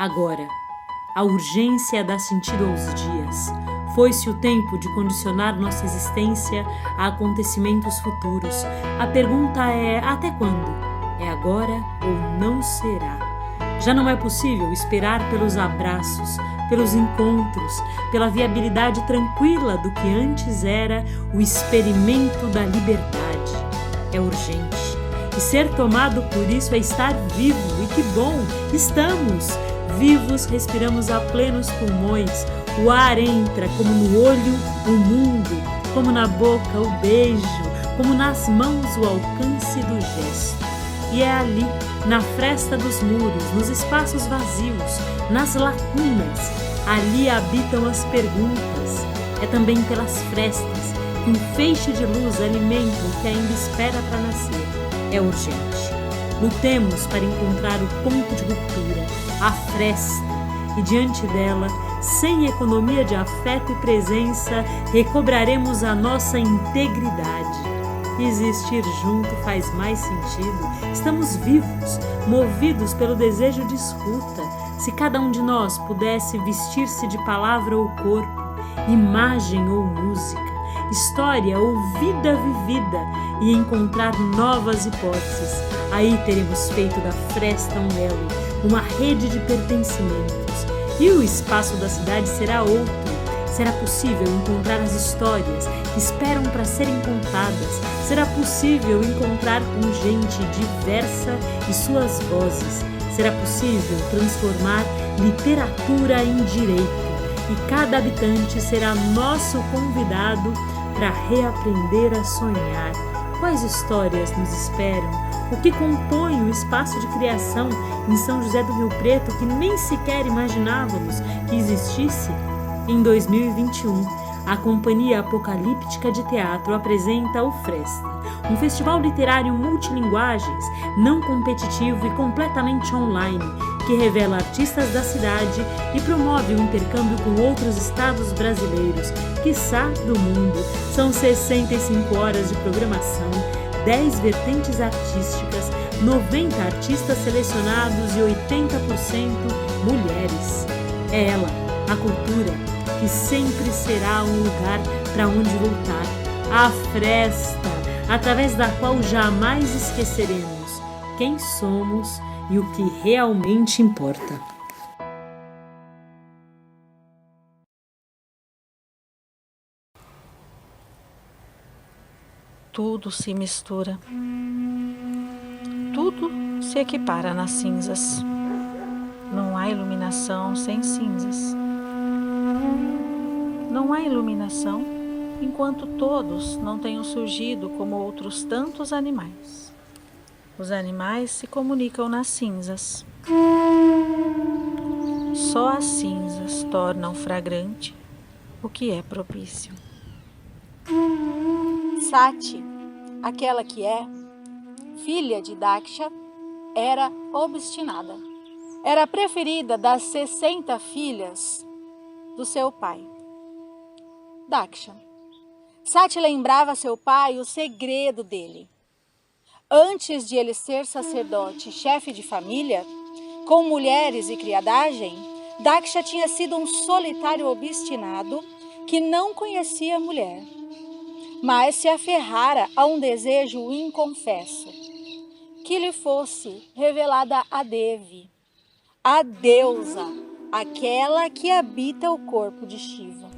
Agora, a urgência dá sentido aos dias. Foi-se o tempo de condicionar nossa existência a acontecimentos futuros. A pergunta é: até quando? É agora ou não será? Já não é possível esperar pelos abraços, pelos encontros, pela viabilidade tranquila do que antes era o experimento da liberdade. É urgente. E ser tomado por isso é estar vivo. E que bom! Estamos vivos, respiramos a plenos pulmões. O ar entra como no olho o mundo, como na boca o beijo, como nas mãos o alcance do gesto. E é ali, na fresta dos muros, nos espaços vazios, nas lacunas, ali habitam as perguntas. É também pelas frestas que um feixe de luz alimenta o que ainda espera para nascer. É urgente. Lutemos para encontrar o ponto de ruptura, a fresta, e diante dela, sem economia de afeto e presença, recobraremos a nossa integridade. Existir junto faz mais sentido. Estamos vivos, movidos pelo desejo de escuta. Se cada um de nós pudesse vestir-se de palavra ou corpo, imagem ou música, história ou vida vivida e encontrar novas hipóteses, aí teremos feito da fresta um elo, uma rede de pertencimentos. E o espaço da cidade será outro. Será possível encontrar as histórias que esperam para serem contadas. Será possível encontrar com gente diversa e suas vozes. Será possível transformar literatura em direito. E cada habitante será nosso convidado para reaprender a sonhar. Quais histórias nos esperam? O que compõe o espaço de criação em São José do Rio Preto que nem sequer imaginávamos que existisse? Em 2021, a Companhia Apocalíptica de Teatro apresenta o Fresta, um festival literário multilinguagens, não competitivo e completamente online, que revela artistas da cidade e promove o intercâmbio com outros estados brasileiros, quiçá do mundo. São 65 horas de programação, 10 vertentes artísticas, 90 artistas selecionados e 80% mulheres. É ela, a cultura, que sempre será um lugar para onde voltar. A fresta, através da qual jamais esqueceremos quem somos e o que realmente importa. Tudo se mistura. Tudo se equipara nas cinzas. Não há iluminação sem cinzas. Não há iluminação enquanto todos não tenham surgido como outros tantos animais. Os animais se comunicam nas cinzas. Só as cinzas tornam fragrante o que é propício. Sati, aquela que é filha de Daksha, era obstinada. Era a preferida das 60 filhas do seu pai, Daksha. Sati lembrava a seu pai o segredo dele. Antes de ele ser sacerdote e chefe de família, com mulheres e criadagem, Daksha tinha sido um solitário obstinado que não conhecia a mulher, mas se aferrara a um desejo inconfesso, que lhe fosse revelada a Devi, a deusa, aquela que habita o corpo de Shiva.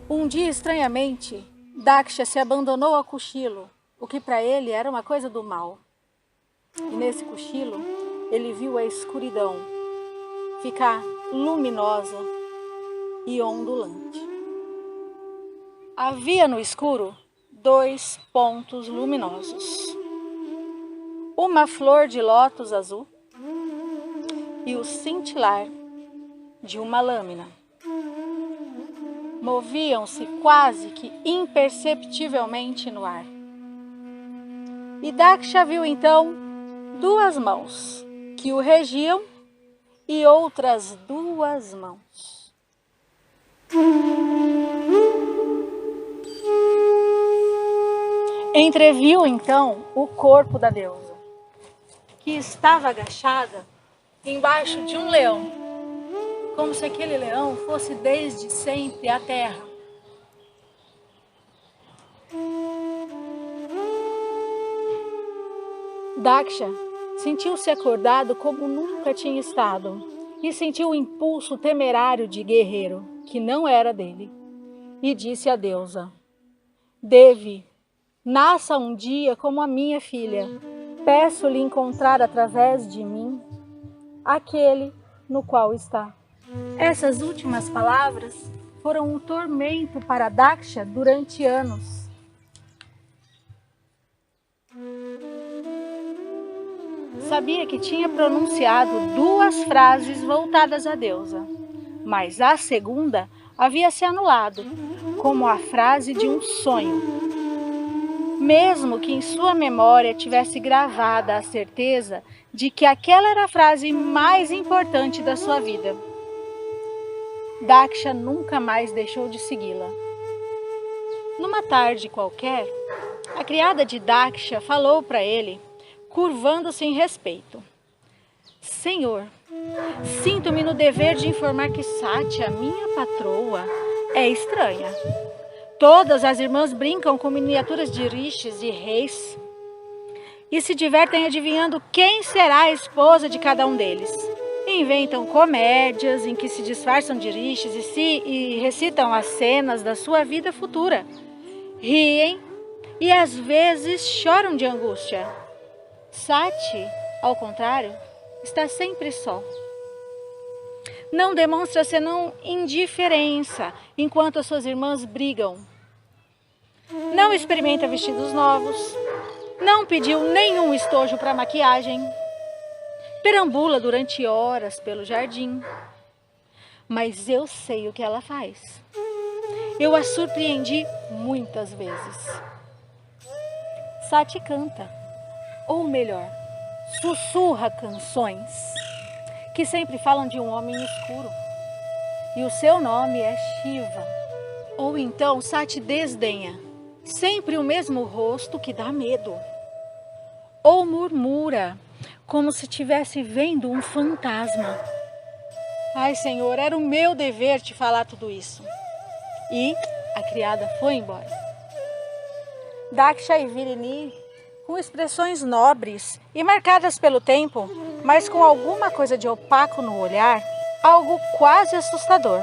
Um dia, estranhamente, Daksha se abandonou ao cochilo, o que para ele era uma coisa do mal. E nesse cochilo, ele viu a escuridão ficar luminosa e ondulante. Havia no escuro 2 pontos luminosos. Uma flor de lótus azul e o cintilar de uma lâmina. Moviam-se quase que imperceptivelmente no ar. E Daksha viu então 2 mãos que o regiam e outras 2 mãos. Entreviu então o corpo da deusa, que estava agachada embaixo de um leão, como se aquele leão fosse desde sempre a terra. Daksha sentiu-se acordado como nunca tinha estado e sentiu o impulso temerário de guerreiro, que não era dele, e disse à deusa: Devi, nasça um dia como a minha filha. Peço-lhe encontrar através de mim aquele no qual está. Essas últimas palavras foram um tormento para Daksha durante anos. Sabia que tinha pronunciado 2 frases voltadas à deusa, mas a segunda havia se anulado, como a frase de um sonho. Mesmo que em sua memória tivesse gravada a certeza de que aquela era a frase mais importante da sua vida. Daksha nunca mais deixou de segui-la. Numa tarde qualquer, a criada de Daksha falou para ele, curvando-se em respeito: Senhor, sinto-me no dever de informar que Sati, a minha patroa, é estranha. Todas as irmãs brincam com miniaturas de rishis e reis e se divertem adivinhando quem será a esposa de cada um deles. Inventam comédias em que se disfarçam de rishis e recitam as cenas da sua vida futura. Riem e às vezes choram de angústia. Sati, ao contrário, está sempre só. Não demonstra senão indiferença enquanto as suas irmãs brigam. Não experimenta vestidos novos. Não pediu nenhum estojo para maquiagem. Perambula durante horas pelo jardim. Mas eu sei o que ela faz. Eu a surpreendi muitas vezes. Sati canta, ou melhor, sussurra canções que sempre falam de um homem escuro. E o seu nome é Shiva. Ou então Sati desdenha, sempre o mesmo rosto que dá medo. Ou murmura, como se estivesse vendo um fantasma. Ai, Senhor, era o meu dever te falar tudo isso. E a criada foi embora. Daksha e Virini, com expressões nobres e marcadas pelo tempo, mas com alguma coisa de opaco no olhar, algo quase assustador,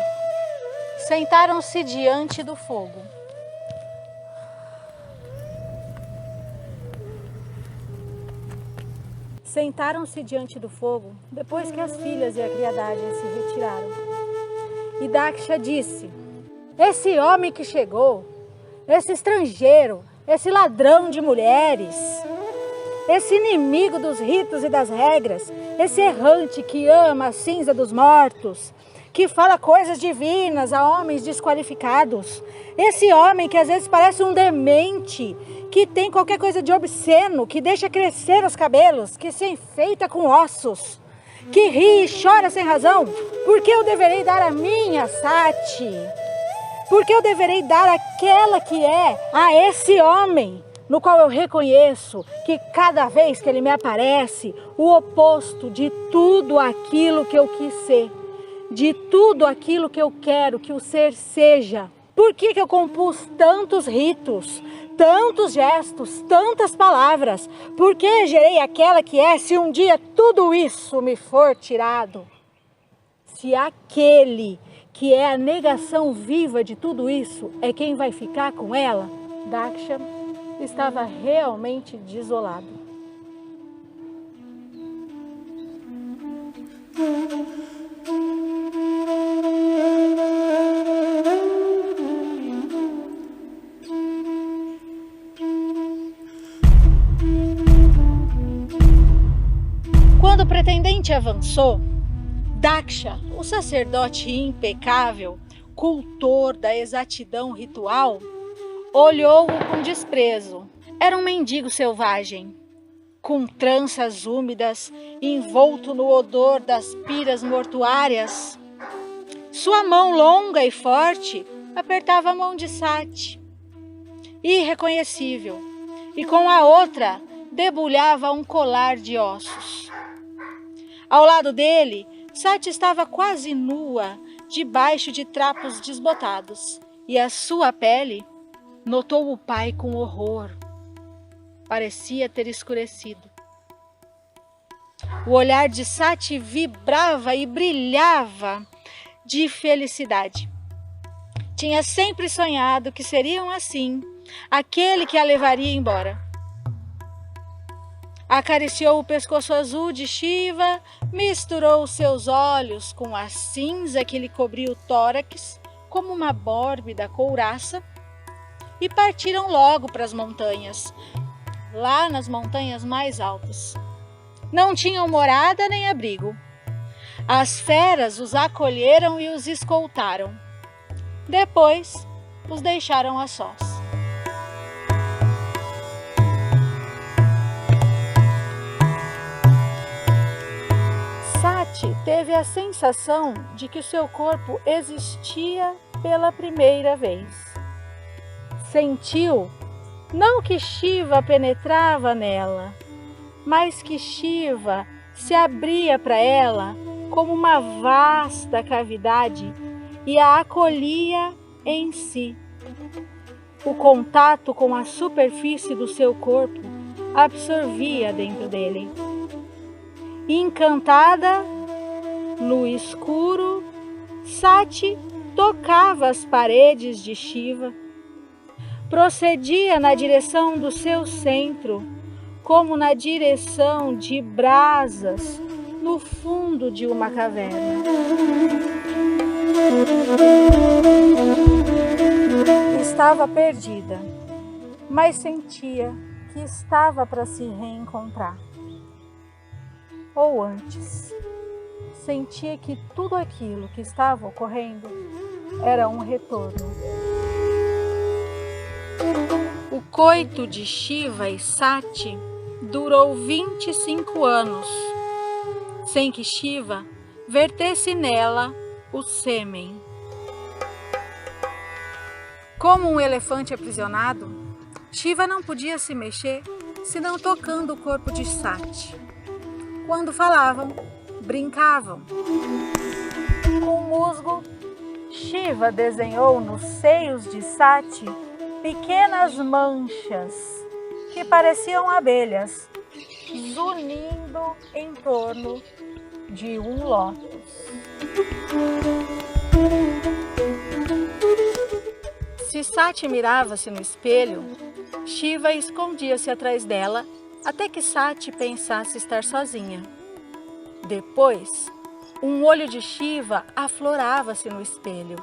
sentaram-se diante do fogo. Sentaram-se diante do fogo depois que as filhas e a criadagem se retiraram. E Daksha disse: Esse homem que chegou, esse estrangeiro, esse ladrão de mulheres, esse inimigo dos ritos e das regras, esse errante que ama a cinza dos mortos, que fala coisas divinas a homens desqualificados, esse homem que às vezes parece um demente, que tem qualquer coisa de obsceno, que deixa crescer os cabelos, que se enfeita com ossos, que ri e chora sem razão, por que eu deverei dar a minha Sati? Porque eu deverei dar aquela que é a esse homem, no qual eu reconheço que cada vez que ele me aparece, o oposto de tudo aquilo que eu quis ser, de tudo aquilo que eu quero que o ser seja. Por que eu compus tantos ritos, tantos gestos, tantas palavras? Por que gerei aquela que é, se um dia tudo isso me for tirado? Se aquele que é a negação viva de tudo isso, é quem vai ficar com ela? Daksha estava realmente desolado. Quando o pretendente avançou, Daksha, o sacerdote impecável, cultor da exatidão ritual, olhou-o com desprezo. Era um mendigo selvagem, com tranças úmidas, envolto no odor das piras mortuárias. Sua mão longa e forte apertava a mão de Sati, irreconhecível, e com a outra debulhava um colar de ossos. Ao lado dele, Sati estava quase nua, debaixo de trapos desbotados, e a sua pele notou o pai com horror. Parecia ter escurecido. O olhar de Sati vibrava e brilhava de felicidade. Tinha sempre sonhado que seriam assim, aquele que a levaria embora. Acariciou o pescoço azul de Shiva, misturou seus olhos com a cinza que lhe cobria o tórax como uma mórbida couraça e partiram logo para as montanhas, lá nas montanhas mais altas. Não tinham morada nem abrigo. As feras os acolheram e os escoltaram. Depois, os deixaram a sós. Sati teve a sensação de que o seu corpo existia pela primeira vez. Sentiu não que Shiva penetrava nela, mas que Shiva se abria para ela como uma vasta cavidade e a acolhia em si. O contato com a superfície do seu corpo absorvia dentro dele. Encantada, no escuro, Sati tocava as paredes de Shiva, procedia na direção do seu centro, como na direção de brasas no fundo de uma caverna. Estava perdida, mas sentia que estava para se reencontrar. Ou antes, sentia que tudo aquilo que estava ocorrendo era um retorno. O coito de Shiva e Sati durou 25 anos, sem que Shiva vertesse nela o sêmen. Como um elefante aprisionado, Shiva não podia se mexer senão tocando o corpo de Sati. Quando falavam, brincavam. Com musgo, Shiva desenhou nos seios de Sati pequenas manchas que pareciam abelhas, zunindo em torno de um lótus. Se Sati mirava-se no espelho, Shiva escondia-se atrás dela até que Sati pensasse estar sozinha. Depois, um olho de Shiva aflorava-se no espelho.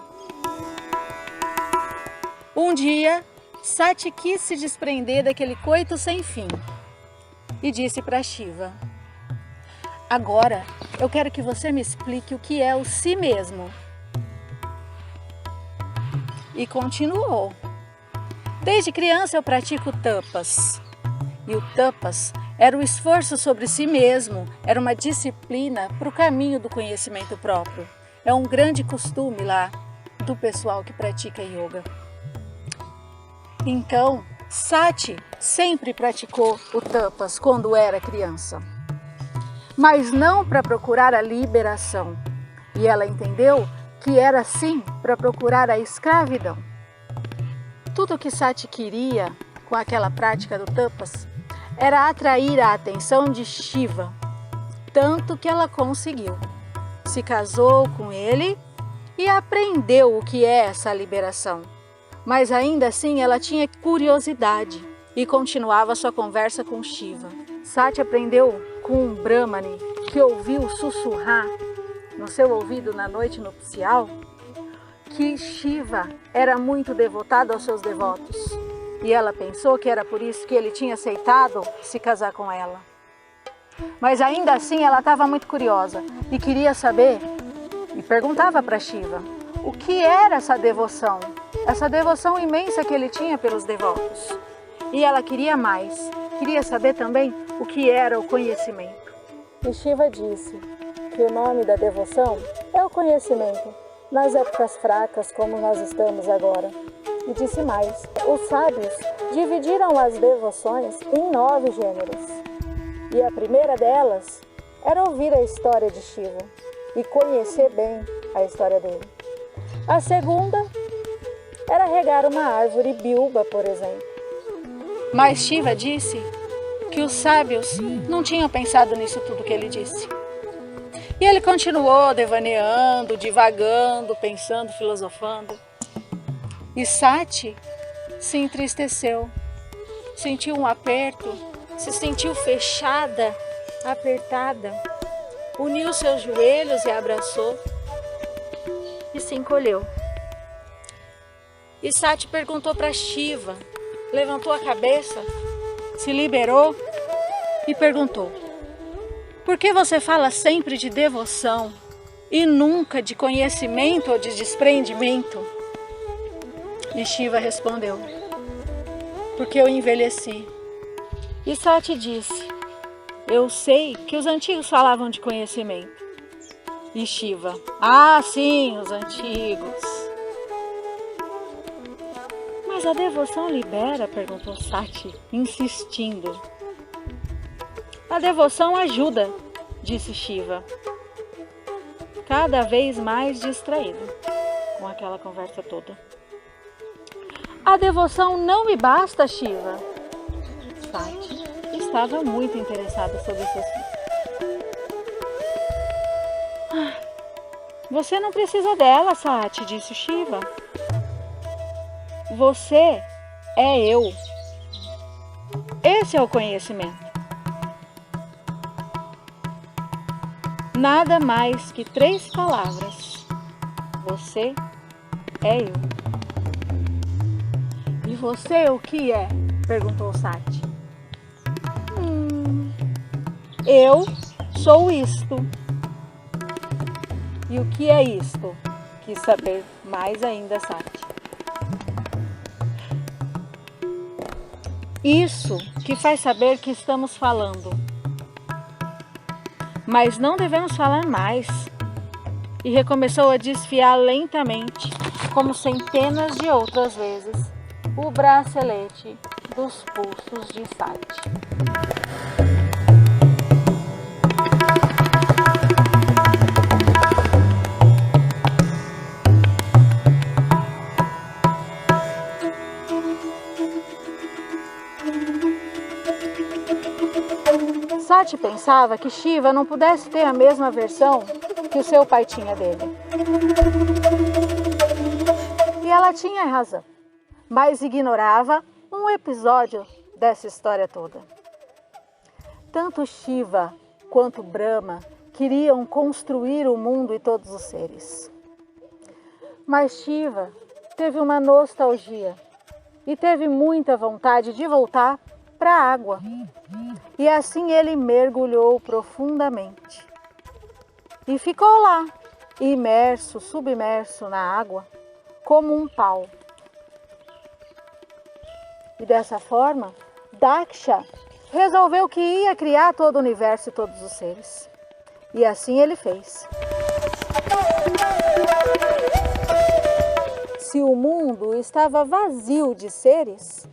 Um dia, Sati quis se desprender daquele coito sem fim e disse para Shiva: agora eu quero que você me explique o que é o si mesmo. E continuou: desde criança eu pratico tapas. E o tapas era o esforço sobre si mesmo, era uma disciplina para o caminho do conhecimento próprio. É um grande costume lá do pessoal que pratica yoga. Então, Sati sempre praticou o tapas quando era criança, mas não para procurar a liberação. E ela entendeu que era sim para procurar a escravidão. Tudo que Sati queria com aquela prática do tapas era atrair a atenção de Shiva, tanto que ela conseguiu. Se casou com ele e aprendeu o que é essa liberação. Mas ainda assim ela tinha curiosidade e continuava sua conversa com Shiva. Sati aprendeu com um Brahmane que ouviu sussurrar no seu ouvido na noite nupcial que Shiva era muito devotado aos seus devotos. E ela pensou que era por isso que ele tinha aceitado se casar com ela. Mas ainda assim ela estava muito curiosa e queria saber, e perguntava para Shiva, o que era essa devoção imensa que ele tinha pelos devotos. E ela queria mais, queria saber também o que era o conhecimento. E Shiva disse que o nome da devoção é o conhecimento, nas épocas fracas como nós estamos agora. E disse mais, os sábios dividiram as devoções em 9 gêneros. E a primeira delas era ouvir a história de Shiva e conhecer bem a história dele. A segunda era regar uma árvore bilba, por exemplo. Mas Shiva disse que os sábios não tinham pensado nisso tudo que ele disse. E ele continuou devaneando, divagando, pensando, filosofando. E Sati se entristeceu, sentiu um aperto, se sentiu fechada, apertada, uniu seus joelhos e abraçou e se encolheu. E Sati perguntou para Shiva, levantou a cabeça, se liberou e perguntou: por que você fala sempre de devoção e nunca de conhecimento ou de desprendimento? E Shiva respondeu: porque eu envelheci. E Sati disse: eu sei que os antigos falavam de conhecimento. E Shiva: ah, sim, os antigos. Mas a devoção libera? Perguntou Sati, insistindo. A devoção ajuda, disse Shiva, cada vez mais distraído com aquela conversa toda. A devoção não me basta, Shiva. Sati estava muito interessada sobre esse assunto. Você não precisa dela, Sati, disse Shiva. Você é eu. Esse é o conhecimento. Nada mais que 3 palavras. Você é eu. E você o que é? Perguntou Sati. Eu sou isto. E o que é isto? Quis saber mais ainda Sati. Isso que faz saber que estamos falando. Mas não devemos falar mais. E recomeçou a desfiar lentamente, como centenas de outras vezes, o bracelete dos pulsos de Sati. Sati pensava que Shiva não pudesse ter a mesma versão que o seu pai tinha dele. E ela tinha razão, mas ignorava um episódio dessa história toda. Tanto Shiva quanto Brahma queriam construir o mundo e todos os seres. Mas Shiva teve uma nostalgia e teve muita vontade de voltar para a água. E assim ele mergulhou profundamente. E ficou lá, imerso, submerso na água, como um pau. E dessa forma, Daksha resolveu que ia criar todo o universo e todos os seres. E assim ele fez. Se o mundo estava vazio de seres,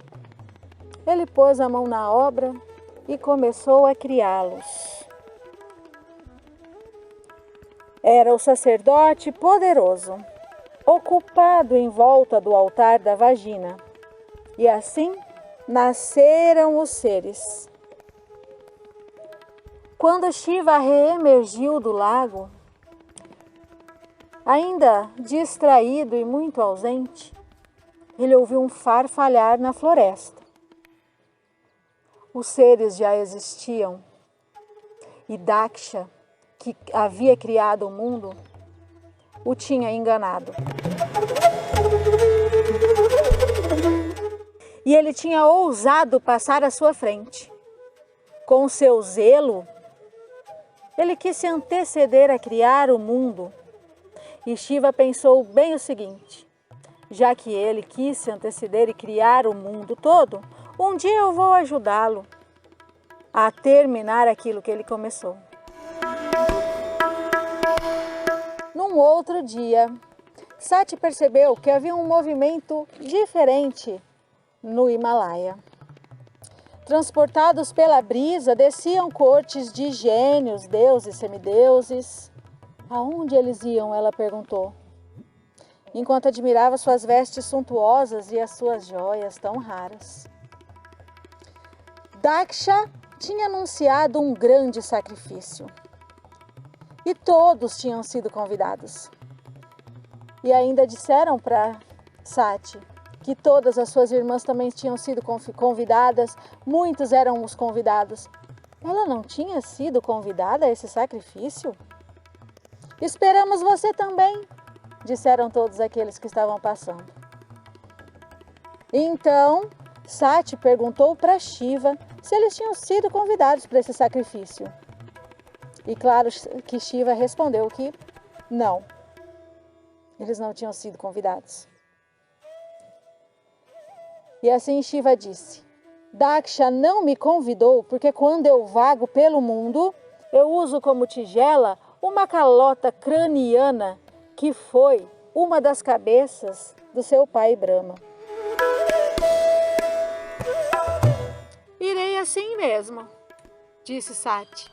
ele pôs a mão na obra e começou a criá-los. Era o sacerdote poderoso, ocupado em volta do altar da vagina. E assim nasceram os seres. Quando Shiva reemergiu do lago, ainda distraído e muito ausente, ele ouviu um farfalhar na floresta. Os seres já existiam e Daksha, que havia criado o mundo, o tinha enganado. E ele tinha ousado passar à sua frente. Com seu zelo, ele quis se anteceder a criar o mundo. E Shiva pensou bem o seguinte: já que ele quis se anteceder e criar o mundo todo, um dia eu vou ajudá-lo a terminar aquilo que ele começou. Num outro dia, Sati percebeu que havia um movimento diferente no Himalaia. Transportados pela brisa, desciam cortes de gênios, deuses, semideuses. Aonde eles iam? Ela perguntou, enquanto admirava suas vestes suntuosas e as suas joias tão raras. Daksha tinha anunciado um grande sacrifício. E todos tinham sido convidados. E ainda disseram para Sati que todas as suas irmãs também tinham sido convidadas, muitos eram os convidados. Ela não tinha sido convidada a esse sacrifício? Esperamos você também, disseram todos aqueles que estavam passando. Então, Sati perguntou para Shiva se eles tinham sido convidados para esse sacrifício. E claro que Shiva respondeu que não, eles não tinham sido convidados. E assim Shiva disse, Daksha não me convidou porque quando eu vago pelo mundo, eu uso como tigela uma calota craniana que foi uma das cabeças do seu pai Brahma. Irei assim mesmo, disse Sati.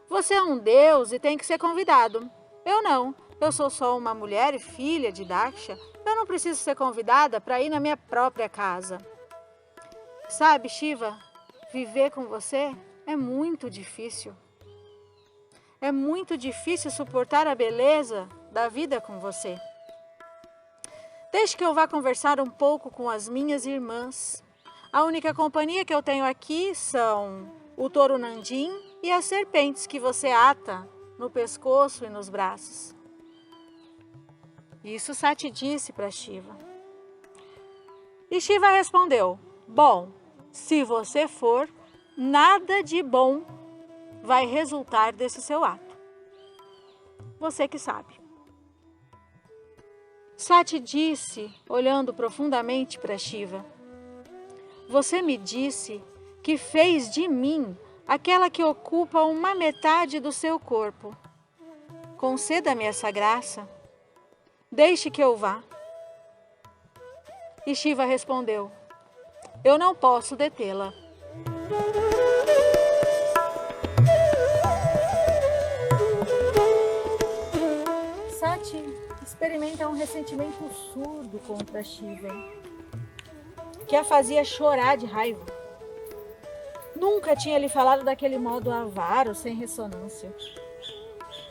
Você é um deus e tem que ser convidado. Eu não. Eu sou só uma mulher e filha de Daksha. Eu não preciso ser convidada para ir na minha própria casa. Sabe, Shiva, viver com você é muito difícil. É muito difícil suportar a beleza da vida com você. Deixe que eu vá conversar um pouco com as minhas irmãs. A única companhia que eu tenho aqui são o touro Nandim e as serpentes que você ata no pescoço e nos braços. Isso Sati disse para Shiva. E Shiva respondeu, bom, se você for, nada de bom vai resultar desse seu ato. Você que sabe. Sati disse, olhando profundamente para Shiva, você me disse que fez de mim aquela que ocupa uma metade do seu corpo. Conceda-me essa graça. Deixe que eu vá. E Shiva respondeu, eu não posso detê-la. Sati experimenta um ressentimento surdo contra Shiva, que a fazia chorar de raiva. Nunca tinha lhe falado daquele modo avaro, sem ressonância.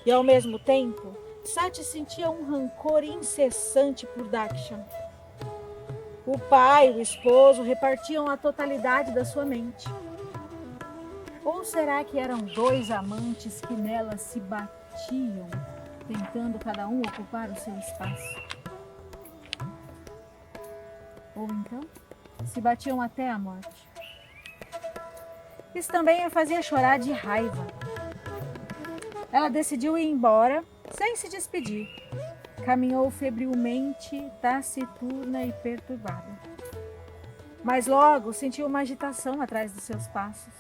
E ao mesmo tempo, Sati sentia um rancor incessante por Daksha. O pai e o esposo repartiam a totalidade da sua mente. Ou será que eram dois amantes que nela se batiam, tentando cada um ocupar o seu espaço? Ou então, se batiam até a morte. Isso também a fazia chorar de raiva. Ela decidiu ir embora sem se despedir. Caminhou febrilmente, taciturna e perturbada. Mas logo sentiu uma agitação atrás dos seus passos.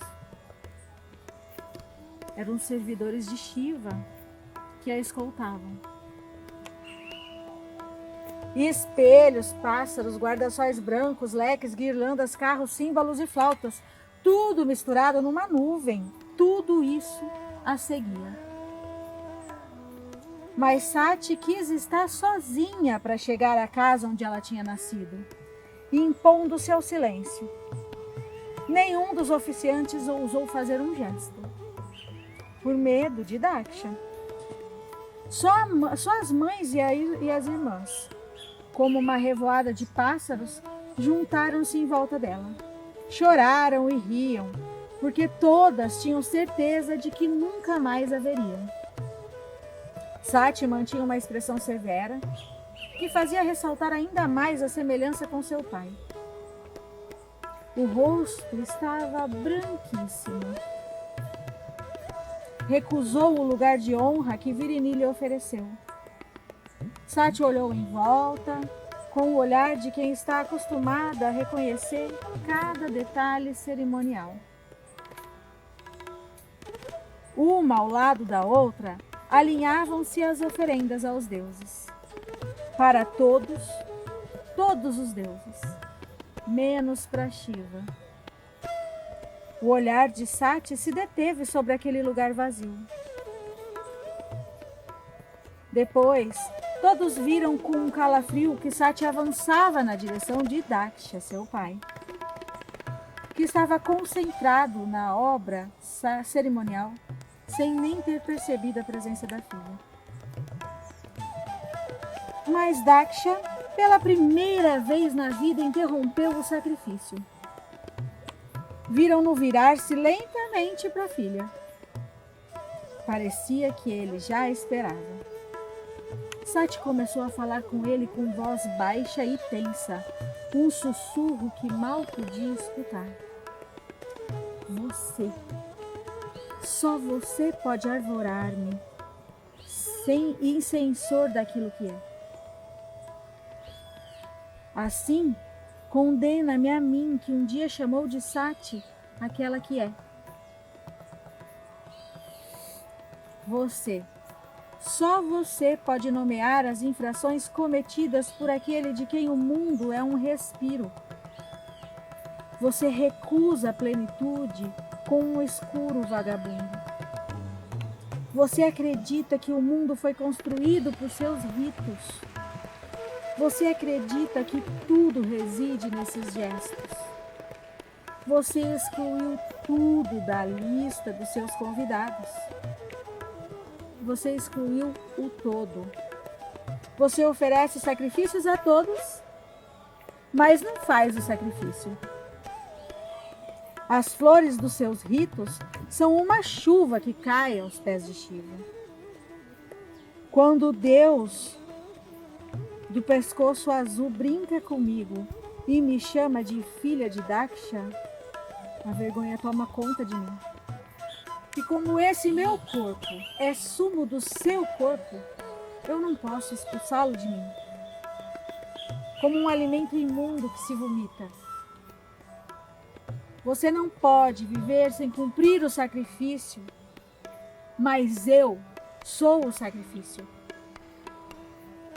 Eram os servidores de Shiva que a escoltavam. E espelhos, pássaros, guarda-sóis brancos, leques, guirlandas, carros, símbolos e flautas, tudo misturado numa nuvem, tudo isso a seguia. Mas Sati quis estar sozinha para chegar à casa onde ela tinha nascido, impondo-se ao silêncio. Nenhum dos oficiantes ousou fazer um gesto, por medo de Daksha. Só as mães e as irmãs, como uma revoada de pássaros, juntaram-se em volta dela. Choraram e riam, porque todas tinham certeza de que nunca mais a veriam. Sati mantinha uma expressão severa, que fazia ressaltar ainda mais a semelhança com seu pai. O rosto estava branquíssimo. Recusou o lugar de honra que Virini lhe ofereceu. Sati olhou em volta, com o olhar de quem está acostumada a reconhecer cada detalhe cerimonial. Uma ao lado da outra, alinhavam-se as oferendas aos deuses. Para todos os deuses, menos para Shiva, O olhar de Sati se deteve sobre aquele lugar vazio. Depois, todos viram com um calafrio que Sati avançava na direção de Daksha, seu pai, que estava concentrado na obra cerimonial, sem nem ter percebido a presença da filha. Mas Daksha, pela primeira vez na vida, interrompeu o sacrifício. Viram-no virar-se lentamente para a filha. Parecia que ele já esperava. Sati começou a falar com ele com voz baixa e tensa, um sussurro que mal podia escutar. Você, só você pode arvorar-me, incensor daquilo que é. Assim, condena-me a mim, que um dia chamou de Sati aquela que é. Você, só você pode nomear as infrações cometidas por aquele de quem o mundo é um respiro. Você recusa a plenitude com um escuro vagabundo. Você acredita que o mundo foi construído por seus ritos. Você acredita que tudo reside nesses gestos. Você excluiu tudo da lista dos seus convidados. Você excluiu o todo. Você oferece sacrifícios a todos, mas não faz o sacrifício. As flores dos seus ritos são uma chuva que cai aos pés de Shiva. Quando Deus do pescoço azul brinca comigo e me chama de filha de Daksha, a vergonha toma conta de mim. E como esse meu corpo é sumo do seu corpo, eu não posso expulsá-lo de mim. Como um alimento imundo que se vomita. Você não pode viver sem cumprir o sacrifício, mas eu sou o sacrifício.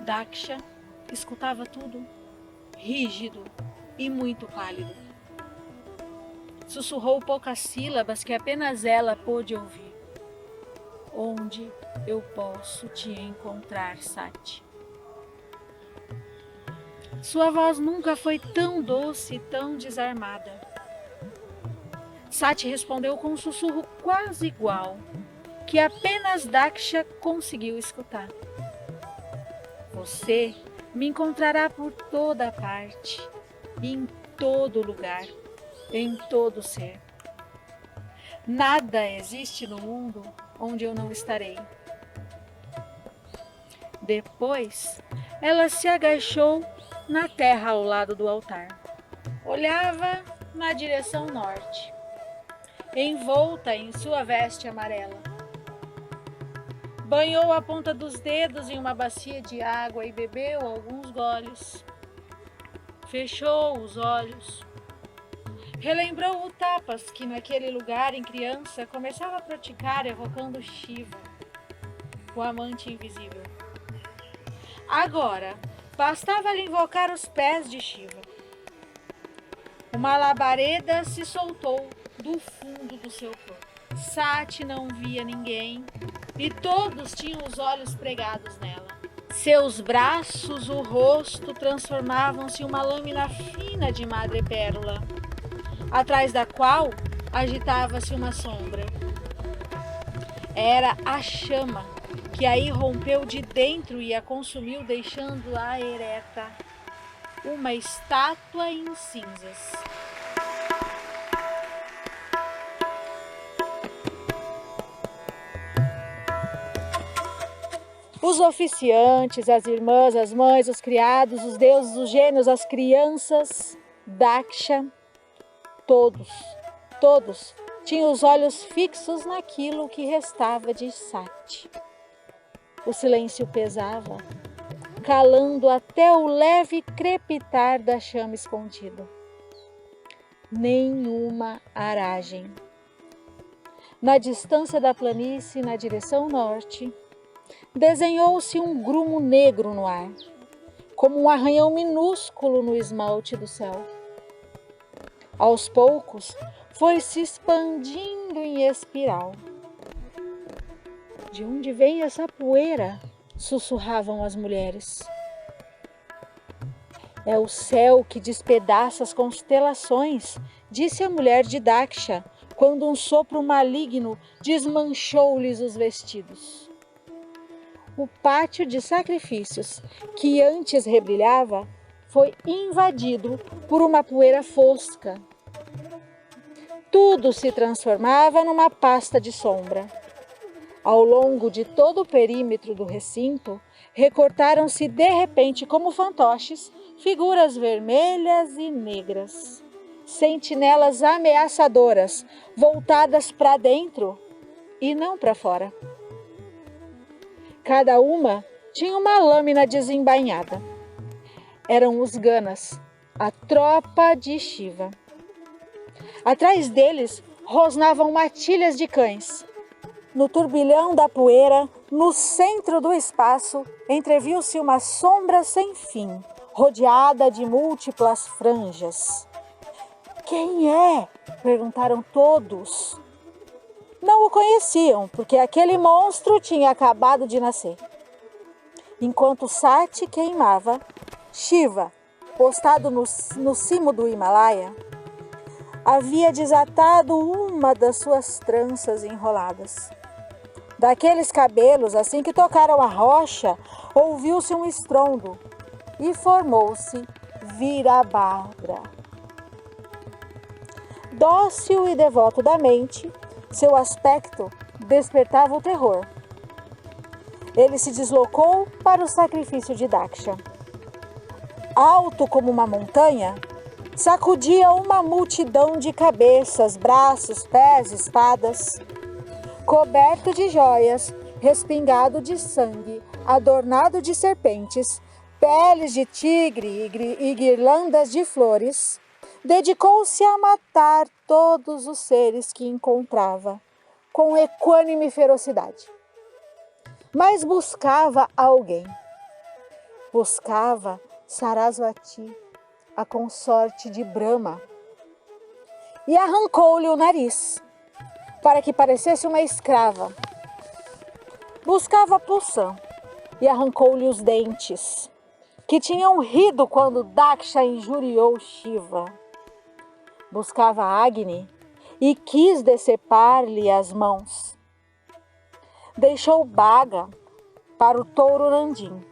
Daksha escutava tudo, rígido e muito pálido. Sussurrou poucas sílabas que apenas ela pôde ouvir. Onde eu posso te encontrar, Sati? Sua voz nunca foi tão doce e tão desarmada. Sati respondeu com um sussurro quase igual, que apenas Daksha conseguiu escutar. Você me encontrará por toda parte, em todo lugar, em todo ser. Nada existe no mundo onde eu não estarei. Depois, ela se agachou na terra ao lado do altar. Olhava na direção norte, envolta em sua veste amarela. Banhou a ponta dos dedos em uma bacia de água e bebeu alguns goles. Fechou os olhos. Relembrou o tapas que naquele lugar em criança começava a praticar evocando Shiva, o amante invisível. Agora, bastava-lhe invocar os pés de Shiva. Uma labareda se soltou do fundo do seu corpo. Sati não via ninguém e todos tinham os olhos pregados nela. Seus braços, o rosto, transformavam-se em uma lâmina fina de madrepérola, atrás da qual agitava-se uma sombra. Era a chama que a irrompeu de dentro e a consumiu, deixando-a ereta, uma estátua em cinzas. Os oficiantes, as irmãs, as mães, os criados, os deuses, os gênios, as crianças, Daksha, todos tinham os olhos fixos naquilo que restava de Sati. O silêncio pesava, calando até o leve crepitar da chama escondida. Nenhuma aragem. Na distância da planície, na direção norte, desenhou-se um grumo negro no ar, como um arranhão minúsculo no esmalte do céu. Aos poucos, foi se expandindo em espiral. De onde vem essa poeira? Sussurravam as mulheres. É o céu que despedaça as constelações, disse a mulher de Daksha, quando um sopro maligno desmanchou-lhes os vestidos. O pátio de sacrifícios, que antes rebrilhava, foi invadido por uma poeira fosca. Tudo se transformava numa pasta de sombra. Ao longo de todo o perímetro do recinto, recortaram-se de repente como fantoches figuras vermelhas e negras, sentinelas ameaçadoras, voltadas para dentro e não para fora. Cada uma tinha uma lâmina desembainhada. Eram os Ganas, a tropa de Shiva. Atrás deles rosnavam matilhas de cães. No turbilhão da poeira, no centro do espaço, entreviu-se uma sombra sem fim, rodeada de múltiplas franjas. Quem é? Perguntaram todos. Não o conheciam, porque aquele monstro tinha acabado de nascer. Enquanto Sati queimava, Shiva, postado no cimo do Himalaia, havia desatado uma das suas tranças enroladas. Daqueles cabelos, assim que tocaram a rocha, ouviu-se um estrondo e formou-se Virabhadra. Dócil e devoto da mente, seu aspecto despertava o terror. Ele se deslocou para o sacrifício de Daksha. Alto como uma montanha, sacudia uma multidão de cabeças, braços, pés, espadas. Coberto de joias, respingado de sangue, adornado de serpentes, peles de tigre e guirlandas de flores, dedicou-se a matar todos os seres que encontrava, com equânime ferocidade. Mas buscava alguém. Buscava Sarasvati, a consorte de Brahma, e arrancou-lhe o nariz, para que parecesse uma escrava. Buscava Pulsan e arrancou-lhe os dentes, que tinham rido quando Daksha injuriou Shiva. Buscava Agni e quis decepar-lhe as mãos. Deixou Bhaga para o touro Nandin,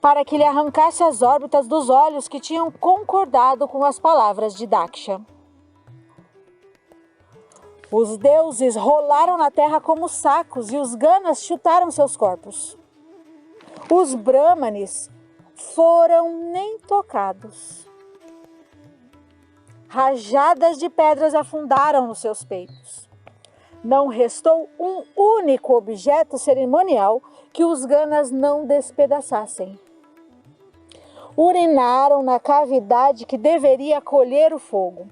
para que lhe arrancasse as órbitas dos olhos que tinham concordado com as palavras de Daksha. Os deuses rolaram na terra como sacos e os Ganas chutaram seus corpos. Os Brahmanes foram nem tocados. Rajadas de pedras afundaram nos seus peitos. Não restou um único objeto cerimonial que os Ganas não despedaçassem. Urinaram na cavidade que deveria acolher o fogo.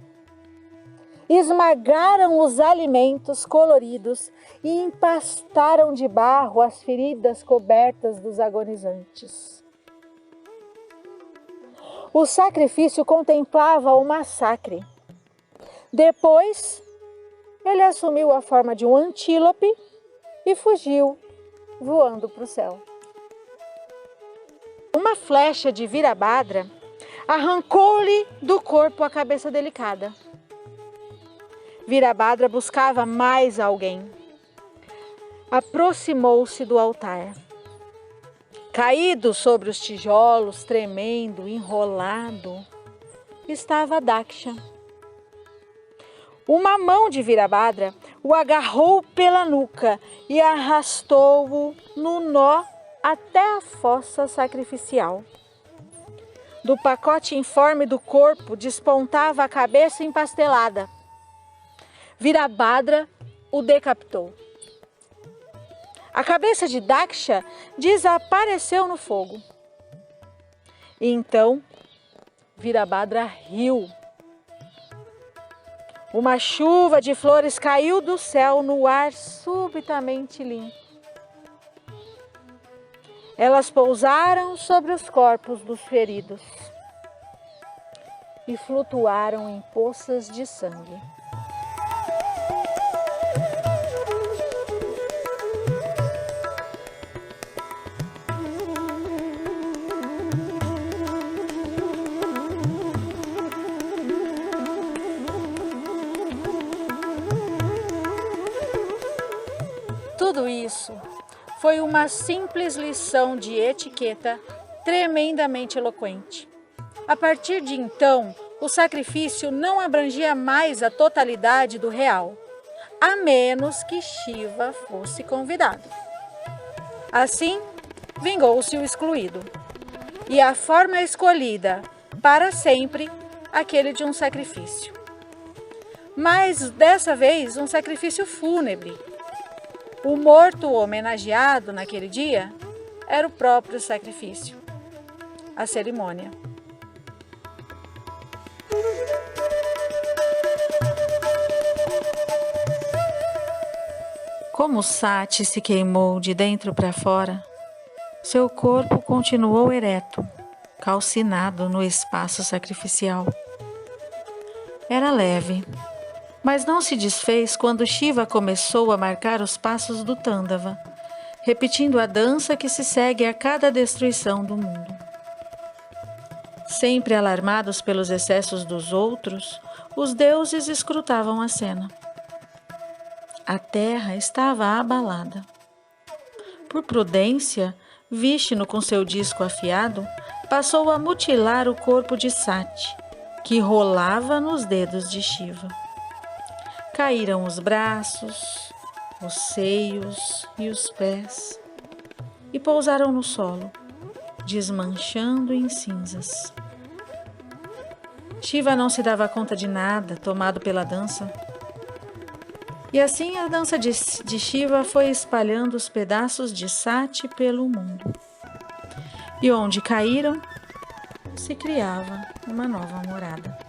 Esmagaram os alimentos coloridos e empastaram de barro as feridas cobertas dos agonizantes. O sacrifício contemplava o massacre. Depois, ele assumiu a forma de um antílope e fugiu, voando para o céu. Uma flecha de Virabhadra arrancou-lhe do corpo a cabeça delicada. Virabhadra buscava mais alguém. Aproximou-se do altar. Caído sobre os tijolos, tremendo, enrolado, estava Daksha. Uma mão de Virabhadra o agarrou pela nuca e arrastou-o no nó até a fossa sacrificial. Do pacote informe do corpo despontava a cabeça empastelada. Virabhadra o decapitou. A cabeça de Daksha desapareceu no fogo. E então, Virabhadra riu. Uma chuva de flores caiu do céu no ar subitamente limpo. Elas pousaram sobre os corpos dos feridos e flutuaram em poças de sangue. isso foi uma simples lição de etiqueta tremendamente eloquente. A partir de então, o sacrifício não abrangia mais a totalidade do real, a menos que Shiva fosse convidado. Assim, vingou-se o excluído, e a forma escolhida para sempre aquele de um sacrifício. Mas dessa vez um sacrifício fúnebre. O morto homenageado naquele dia era o próprio sacrifício, a cerimônia. Como Sati se queimou de dentro para fora, seu corpo continuou ereto, calcinado no espaço sacrificial. Era leve, mas não se desfez quando Shiva começou a marcar os passos do Tândava, repetindo a dança que se segue a cada destruição do mundo. Sempre alarmados pelos excessos dos outros, os deuses escrutavam a cena. A terra estava abalada. Por prudência, Vishnu, com seu disco afiado, passou a mutilar o corpo de Sati, que rolava nos dedos de Shiva. Caíram os braços, os seios e os pés, e pousaram no solo, desmanchando em cinzas. Shiva não se dava conta de nada, tomado pela dança. E assim a dança de Shiva foi espalhando os pedaços de Sati pelo mundo. E onde caíram, se criava uma nova morada.